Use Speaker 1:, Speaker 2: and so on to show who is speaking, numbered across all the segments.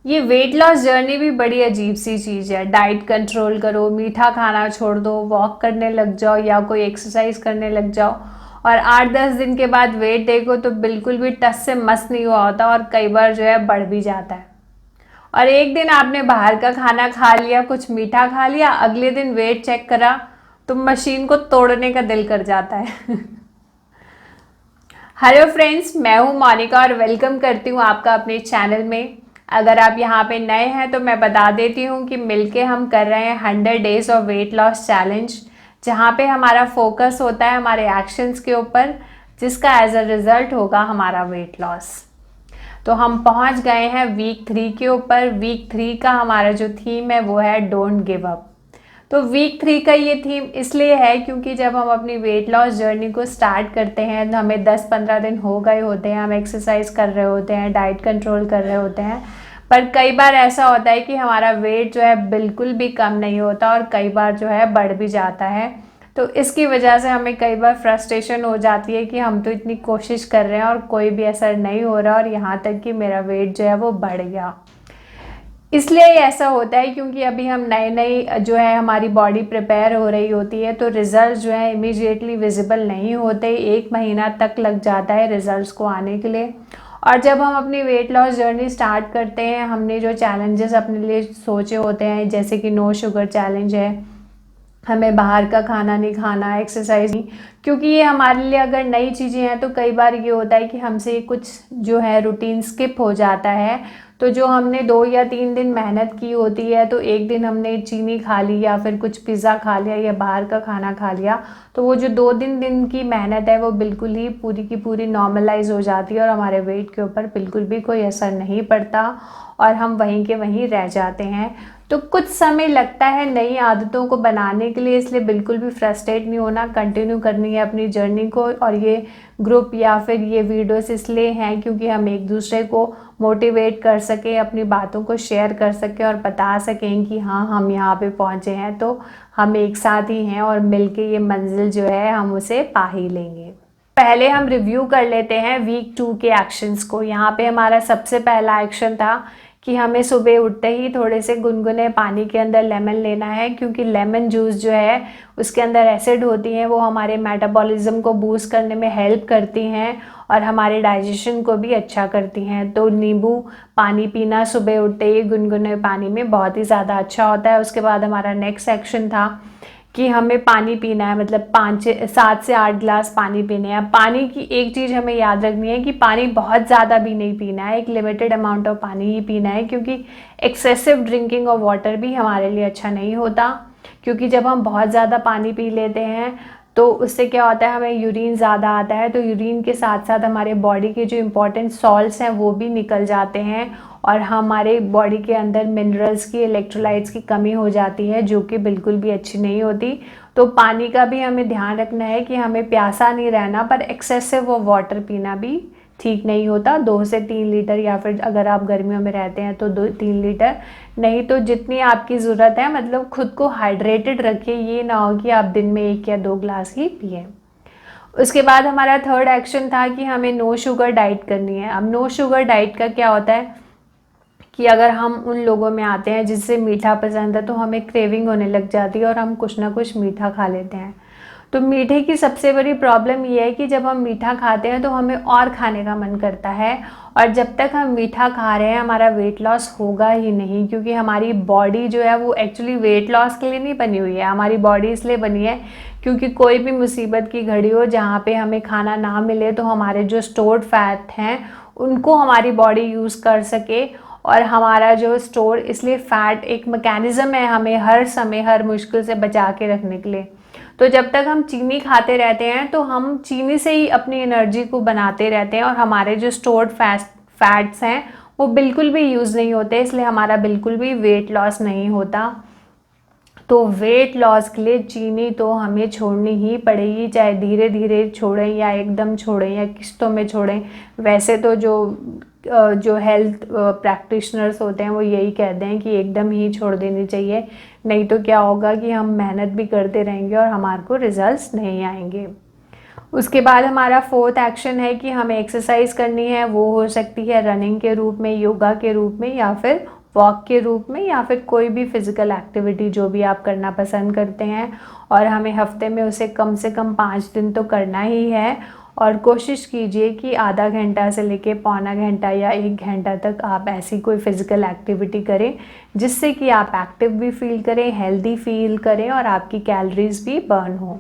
Speaker 1: ये weight loss journey भी बड़ी अजीब सी चीज़ है। डाइट कंट्रोल करो, मीठा खाना छोड़ दो, वॉक करने लग जाओ या कोई एक्सरसाइज करने लग जाओ और 8-10 दिन के बाद वेट देखो तो बिल्कुल भी टस से मस नहीं हुआ होता और कई बार जो है बढ़ भी जाता है। और एक दिन आपने बाहर का खाना खा लिया, कुछ मीठा खा लिया, अगले दिन वेट चेक करा तो मशीन को तोड़ने का दिल कर जाता है। हेलो फ्रेंड्स, मैं हूं मोनिका और वेलकम करती हूं आपका अपने चैनल में। अगर आप यहां पे नए हैं तो मैं बता देती हूं कि मिलके हम कर रहे हैं 100 days of weight loss challenge, जहां पे हमारा फोकस होता है हमारे एक्शंस के ऊपर, जिसका एज अ रिजल्ट होगा हमारा वेट लॉस। तो हम पहुंच गए हैं वीक 3 के ऊपर। वीक 3 का हमारा जो थीम है वो है डोंट गिव अप। तो वीक 3 का ये थीम इसलिए है क्योंकि जब हम अपनी वेट लॉस जर्नी को स्टार्ट करते हैं तो हमें 10-15 दिन हो गए होते हैं, हम एक्सरसाइज कर रहे होते हैं, डाइट कंट्रोल कर रहे होते हैं, पर कई बार ऐसा होता है कि हमारा वेट जो है बिल्कुल भी कम नहीं होता और कई बार जो है बढ़ भी जाता है। तो इसकी वजह से हमें कई बार फ्रस्ट्रेशन हो जाती है कि हम तो इतनी कोशिश कर रहे हैं और कोई भी असर नहीं हो रहा और यहाँ तक कि मेरा वेट जो है वो बढ़ गया। इसलिए ऐसा होता है क्योंकि अभी हम नए नए जो है हमारी बॉडी प्रिपेयर हो रही होती है, तो रिज़ल्ट जो है इमीडिएटली विजिबल नहीं होते, 1 महीना तक लग जाता है रिज़ल्ट्स को आने के लिए। और जब हम अपनी वेट लॉस जर्नी स्टार्ट करते हैं, हमने जो चैलेंजेस अपने लिए सोचे होते हैं, जैसे कि नो शुगर चैलेंज है, हमें बाहर का खाना नहीं खाना, एक्सरसाइज नहीं, क्योंकि ये हमारे लिए अगर नई चीज़ें हैं तो कई बार ये होता है कि हमसे कुछ जो है रूटीन स्किप हो जाता है। तो जो हमने 2 या 3 दिन मेहनत की होती है, तो एक दिन हमने चीनी खा ली या फिर कुछ पिज़्ज़ा खा लिया या बाहर का खाना खा लिया, तो वो जो 2 दिन की मेहनत है वो बिल्कुल ही पूरी की पूरी नॉर्मलाइज हो जाती है और हमारे वेट के ऊपर बिल्कुल भी कोई असर नहीं पड़ता और हम वहीं के वहीं रह जाते हैं। तो कुछ समय लगता है नई आदतों को बनाने के लिए, इसलिए बिल्कुल भी फ्रस्ट्रेट नहीं होना, कंटिन्यू करनी है अपनी जर्नी को। और ये ग्रुप या फिर ये वीडियोस इसलिए हैं क्योंकि हम एक दूसरे को मोटिवेट कर सकें, अपनी बातों को शेयर कर सकें और बता सकें कि हाँ, हम यहाँ पे पहुँचे हैं तो हम एक साथ ही हैं और मिलके ये मंजिल जो है हम उसे पा ही लेंगे। पहले हम रिव्यू कर लेते हैं वीक 2 के एक्शंस को। यहाँ पे हमारा सबसे पहला एक्शन था कि हमें सुबह उठते ही थोड़े से गुनगुने पानी के अंदर लेमन लेना है, क्योंकि लेमन जूस जो है उसके अंदर एसिड होती हैं, वो हमारे मेटाबॉलिज्म को बूस्ट करने में हेल्प करती हैं और हमारे डाइजेशन को भी अच्छा करती हैं। तो नींबू पानी पीना सुबह उठते ही गुनगुने पानी में बहुत ही ज़्यादा अच्छा होता है। उसके बाद हमारा नेक्स्ट एक्शन था कि हमें पानी पीना है, मतलब 7 से 8 गिलास पानी पीने हैं। पानी की एक चीज़ हमें याद रखनी है कि पानी बहुत ज़्यादा भी नहीं पीना है, एक लिमिटेड अमाउंट ऑफ पानी ही पीना है, क्योंकि एक्सेसिव ड्रिंकिंग ऑफ वाटर भी हमारे लिए अच्छा नहीं होता। क्योंकि जब हम बहुत ज़्यादा पानी पी लेते हैं तो उससे क्या होता है, हमें यूरिन ज़्यादा आता है, तो यूरिन के साथ साथ हमारे बॉडी के जो इम्पोर्टेंट सॉल्ट्स हैं वो भी निकल जाते हैं और हमारे बॉडी के अंदर मिनरल्स की, इलेक्ट्रोलाइट्स की कमी हो जाती है, जो कि बिल्कुल भी अच्छी नहीं होती। तो पानी का भी हमें ध्यान रखना है कि हमें प्यासा नहीं रहना, पर एक्सेसिव वाटर पीना भी ठीक नहीं होता। 2 से 3 लीटर, या फिर अगर आप गर्मियों में रहते हैं तो 2-3 लीटर, नहीं तो जितनी आपकी ज़रूरत है, मतलब खुद को हाइड्रेटेड रखिए। ये ना हो कि आप दिन में 1 या 2 ग्लास ही पिए। उसके बाद हमारा थर्ड एक्शन था कि हमें नो शुगर डाइट करनी है। अब नो शुगर डाइट का क्या होता है कि अगर हम उन लोगों में आते हैं जिससे मीठा पसंद है, तो हमें क्रेविंग होने लग जाती है और हम कुछ ना कुछ मीठा खा लेते हैं। तो मीठे की सबसे बड़ी प्रॉब्लम ये है कि जब हम मीठा खाते हैं तो हमें और खाने का मन करता है, और जब तक हम मीठा खा रहे हैं हमारा वेट लॉस होगा ही नहीं, क्योंकि हमारी बॉडी जो है वो एक्चुअली वेट लॉस के लिए नहीं बनी हुई है। हमारी बॉडी इसलिए बनी है क्योंकि कोई भी मुसीबत की घड़ी हो जहाँ पे हमें खाना ना मिले, तो हमारे जो स्टोर्ड फैट हैं उनको हमारी बॉडी यूज़ कर सके। और हमारा जो स्टोर, इसलिए फैट एक मैकेनिज़्म है हमें हर समय हर मुश्किल से बचा के रखने के लिए। तो जब तक हम चीनी खाते रहते हैं तो हम चीनी से ही अपनी एनर्जी को बनाते रहते हैं और हमारे जो स्टोर्ड फैट्स हैं वो बिल्कुल भी यूज़ नहीं होते, इसलिए हमारा बिल्कुल भी वेट लॉस नहीं होता। तो वेट लॉस के लिए चीनी तो हमें छोड़नी ही पड़ेगी, चाहे धीरे धीरे छोड़ें या एकदम छोड़ें या किस्तों में छोड़ें। वैसे तो जो हेल्थ प्रैक्टिशनर्स होते हैं वो यही कहते हैं कि एकदम ही छोड़ देनी चाहिए, नहीं तो क्या होगा कि हम मेहनत भी करते रहेंगे और हमारे को रिजल्ट्स नहीं आएंगे। उसके बाद हमारा फोर्थ एक्शन है कि हमें एक्सरसाइज करनी है। वो हो सकती है रनिंग के रूप में, योगा के रूप में, या फिर वॉक के रूप में या फिर कोई भी फिज़िकल एक्टिविटी जो भी आप करना पसंद करते हैं, और हमें हफ्ते में उसे कम से कम 5 दिन तो करना ही है। और कोशिश कीजिए कि आधा घंटा से लेके पौना घंटा या 1 घंटा तक आप ऐसी कोई फिज़िकल एक्टिविटी करें जिससे कि आप एक्टिव भी फील करें, हेल्दी फील करें और आपकी कैलोरीज भी बर्न हो।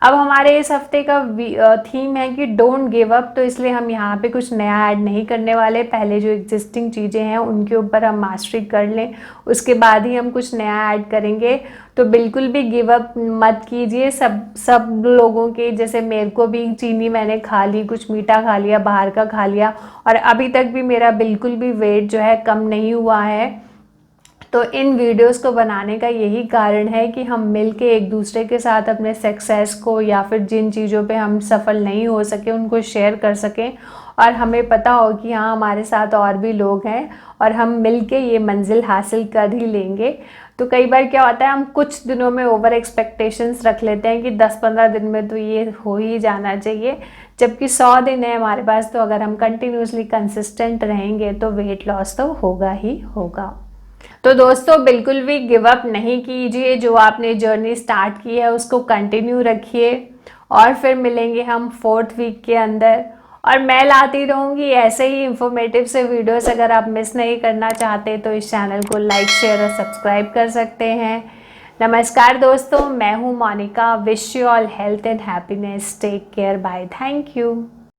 Speaker 1: अब हमारे इस हफ्ते का थीम है कि डोंट गिव अप, तो इसलिए हम यहाँ पे कुछ नया ऐड नहीं करने वाले। पहले जो एग्जिस्टिंग चीज़ें हैं उनके ऊपर हम मास्टरी कर लें, उसके बाद ही हम कुछ नया ऐड करेंगे। तो बिल्कुल भी गिव अप मत कीजिए। सब लोगों के जैसे मेरे को भी चीनी मैंने खा ली, कुछ मीठा खा लिया, बाहर का खा लिया, और अभी तक भी मेरा बिल्कुल भी वेट जो है कम नहीं हुआ है। तो इन वीडियोस को बनाने का यही कारण है कि हम मिलके एक दूसरे के साथ अपने सक्सेस को या फिर जिन चीज़ों पे हम सफल नहीं हो सके उनको शेयर कर सकें, और हमें पता हो कि हाँ हमारे साथ और भी लोग हैं और हम मिलके ये मंजिल हासिल कर ही लेंगे। तो कई बार क्या होता है, हम कुछ दिनों में ओवर एक्सपेक्टेशंस रख लेते हैं कि 10-15 दिन में तो ये हो ही जाना चाहिए, जबकि 100 दिन है हमारे पास। तो अगर हम कंटिन्यूसली कंसिस्टेंट रहेंगे तो वेट लॉस तो होगा ही होगा। तो दोस्तों बिल्कुल भी गिव अप नहीं कीजिए, जो आपने जर्नी स्टार्ट की है उसको कंटिन्यू रखिए, और फिर मिलेंगे हम 4th वीक के अंदर। और मैं लाती रहूँगी ऐसे ही इंफॉर्मेटिव से वीडियोस। अगर आप मिस नहीं करना चाहते तो इस चैनल को लाइक, शेयर और सब्सक्राइब कर सकते हैं। नमस्कार दोस्तों, मैं हूँ Monica. Wish you all health and happiness. Take care, bye, thank you.